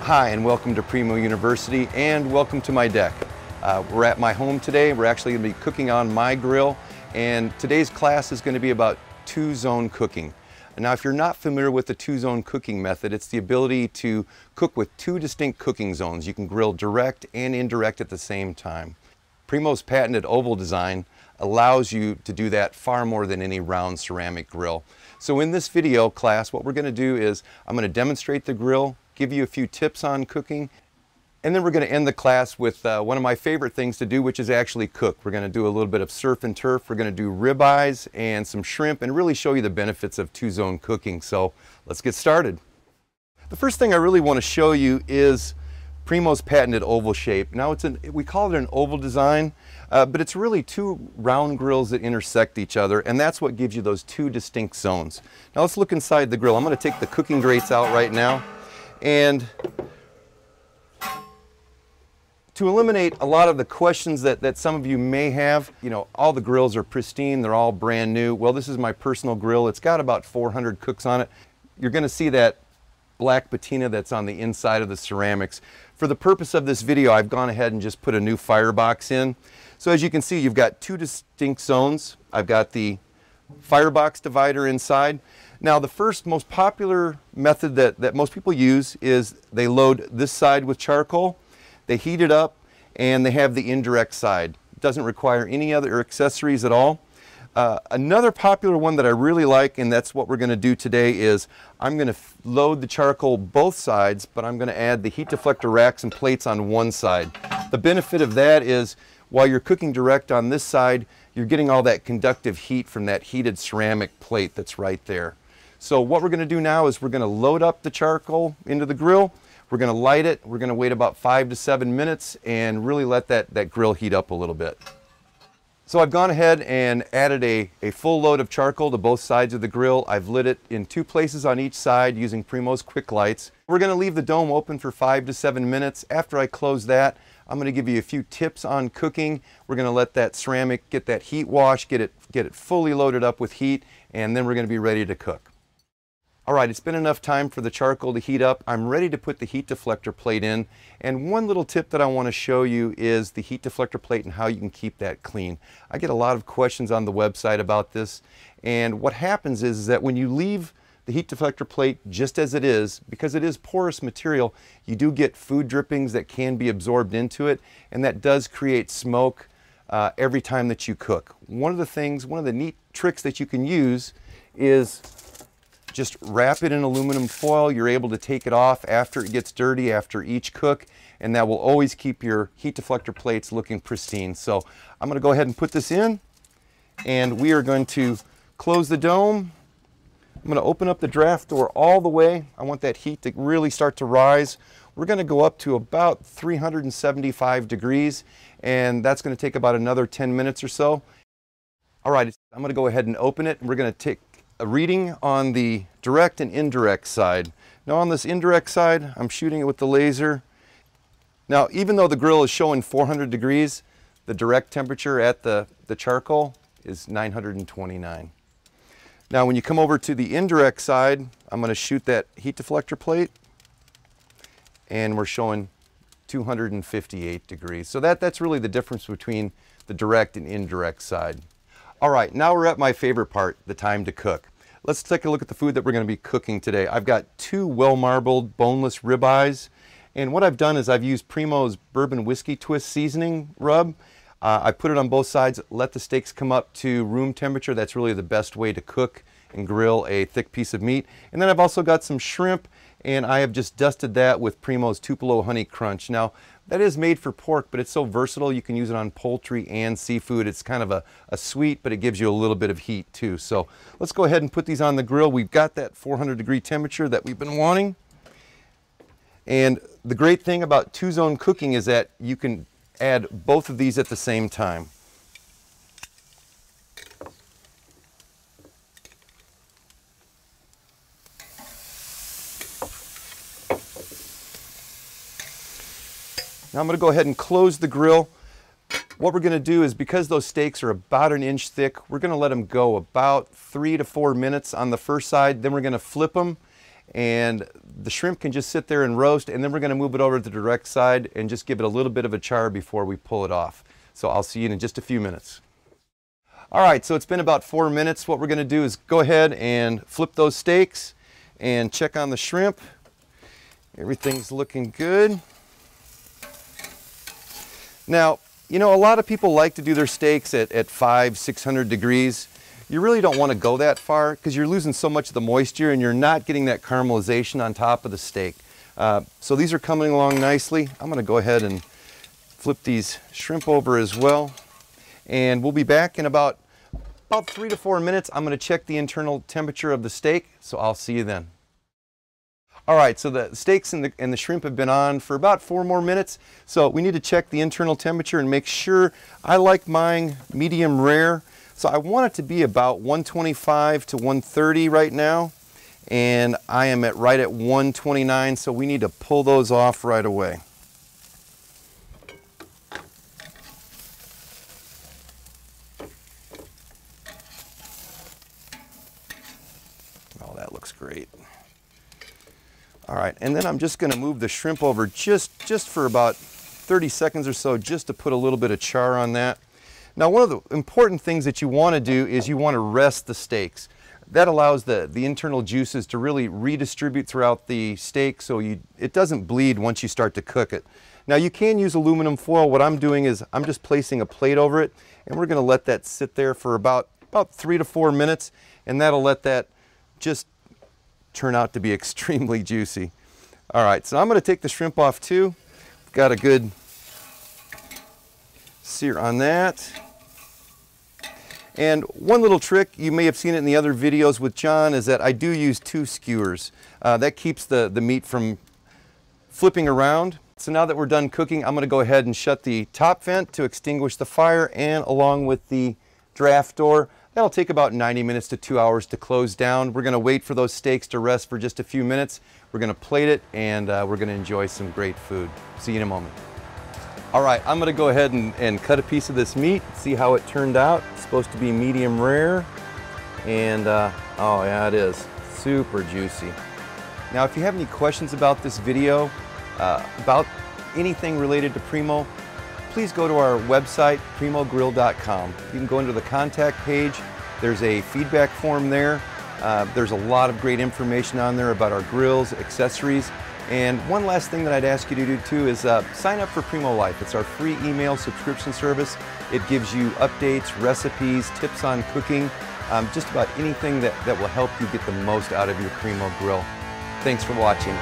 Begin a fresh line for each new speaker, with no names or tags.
Hi, and welcome to Primo University, and welcome to my deck. We're at my home today. We're actually going to be cooking on my grill, and today's class is going to be about two-zone cooking. Now, if you're not familiar with the two-zone cooking method, it's the ability to cook with two distinct cooking zones. You can grill direct and indirect at the same time. Primo's patented oval design allows you to do that far more than any round ceramic grill. So in this video class, what we're going to do is I'm going to demonstrate the grill, give you a few tips on cooking, and then we're going to end the class with one of my favorite things to do, which is actually cook. We're going to do a little bit of surf and turf. We're going to do ribeyes and some shrimp and really show you the benefits of two-zone cooking. So let's get started. The first thing I really want to show you is Primo's patented oval shape. Now we call it an oval design, but it's really two round grills that intersect each other, and that's what gives you those two distinct zones. Now let's look inside the grill. I'm going to take the cooking grates out right now, and to eliminate a lot of the questions that some of you may have, you know, all the grills are pristine, they're all brand new. Well, this is my personal grill. It's got about 400 cooks on it. You're going to see that black patina that's on the inside of the ceramics. For the purpose of this video, I've gone ahead and just put a new firebox in. So as you can see, you've got two distinct zones. I've got the firebox divider inside. Now, the first most popular method that most people use is they load this side with charcoal, they heat it up, and they have the indirect side. It doesn't require any other accessories at all. Another popular one that I really like, and that's what we're going to do today, is I'm going to load the charcoal both sides, but I'm going to add the heat deflector racks and plates on one side. The benefit of that is while you're cooking direct on this side, you're getting all that conductive heat from that heated ceramic plate that's right there. So what we're going to do now is we're going to load up the charcoal into the grill. We're going to light it. We're going to wait about 5 to 7 minutes and really let that grill heat up a little bit. So I've gone ahead and added a full load of charcoal to both sides of the grill. I've lit it in 2 places on each side using Primo's quick lights. We're going to leave the dome open for 5 to 7 minutes. After I close that, I'm going to give you a few tips on cooking. We're going to let that ceramic get that heat wash, get it fully loaded up with heat, and then we're going to be ready to cook. All right, it's been enough time for the charcoal to heat up. I'm ready to put the heat deflector plate in. And one little tip that I want to show you is the heat deflector plate and how you can keep that clean. I get a lot of questions on the website about this. And what happens is that when you leave the heat deflector plate just as it is, because it is porous material, you do get food drippings that can be absorbed into it. And that does create smoke every time that you cook. One of the neat tricks that you can use is just wrap it in aluminum foil. You're able to take it off after it gets dirty after each cook, and that will always keep your heat deflector plates looking pristine. So I'm going to go ahead and put this in, and we are going to close the dome. I'm going to open up the draft door all the way. I want that heat to really start to rise. We're going to go up to about 375 degrees, and that's going to take about another 10 minutes or so. All right, I'm going to go ahead and open it, and we're going to take a reading on the direct and indirect side. Now on this indirect side, I'm shooting it with the laser. Now even though the grill is showing 400 degrees, the direct temperature at the charcoal is 929. Now when you come over to the indirect side, I'm going to shoot that heat deflector plate, and we're showing 258 degrees. So that's really the difference between the direct and indirect side. All right, now we're at my favorite part, the time to cook. Let's take a look at the food that we're going to be cooking today. I've got 2 well-marbled boneless ribeyes, and what I've done is I've used Primo's bourbon whiskey twist seasoning rub. I put it on both sides, let the steaks come up to room temperature. That's really the best way to cook and grill a thick piece of meat. And then I've also got some shrimp, and I have just dusted that with Primo's Tupelo Honey Crunch. Now, that is made for pork, but it's so versatile. You can use it on poultry and seafood. It's kind of a sweet, but it gives you a little bit of heat too. So let's go ahead and put these on the grill. We've got that 400 degree temperature that we've been wanting. And the great thing about two-zone cooking is that you can add both of these at the same time. Now I'm going to go ahead and close the grill. What we're going to do is, because those steaks are about 1 inch thick, we're going to let them go about 3 to 4 minutes on the first side. Then we're going to flip them, and the shrimp can just sit there and roast, and then we're going to move it over to the direct side and just give it a little bit of a char before we pull it off. So I'll see you in just a few minutes. All right, so it's been about 4 minutes. What we're going to do is go ahead and flip those steaks and check on the shrimp. Everything's looking good. Now, you know, a lot of people like to do their steaks at 500-600 degrees. You really don't want to go that far because you're losing so much of the moisture and you're not getting that caramelization on top of the steak. So these are coming along nicely. I'm going to go ahead and flip these shrimp over as well. And we'll be back in about 3 to 4 minutes. I'm going to check the internal temperature of the steak, so I'll see you then. All right, so the steaks and the shrimp have been on for about 4 more minutes. So we need to check the internal temperature and make sure. I like mine medium rare. So I want it to be about 125 to 130 right now. And I am right at 129, so we need to pull those off right away. Oh, that looks great. All right, and then I'm just going to move the shrimp over just for about 30 seconds or so, just to put a little bit of char on that. Now, one of the important things that you want to do is you want to rest the steaks. That allows the internal juices to really redistribute throughout the steak so it doesn't bleed once you start to cook it. Now, you can use aluminum foil. What I'm doing is I'm just placing a plate over it, and we're going to let that sit there for about 3 to 4 minutes, and that'll let that just turn out to be extremely juicy. All right, so I'm going to take the shrimp off too. Got a good sear on that. And one little trick, you may have seen it in the other videos with John, is that I do use 2 skewers. That keeps the meat from flipping around. So now that we're done cooking, I'm going to go ahead and shut the top vent to extinguish the fire, and along with the draft door. That'll take about 90 minutes to 2 hours to close down. We're going to wait for those steaks to rest for just a few minutes. We're going to plate it, and we're going to enjoy some great food. See you in a moment. All right, I'm going to go ahead and cut a piece of this meat, see how it turned out. It's supposed to be medium rare, and oh yeah, it is super juicy. Now, if you have any questions about this video, about anything related to Primo, please go to our website, primogrill.com. You can go into the contact page. There's a feedback form there. There's a lot of great information on there about our grills, accessories. And one last thing that I'd ask you to do too is sign up for Primo Life. It's our free email subscription service. It gives you updates, recipes, tips on cooking, just about anything that will help you get the most out of your Primo grill. Thanks for watching.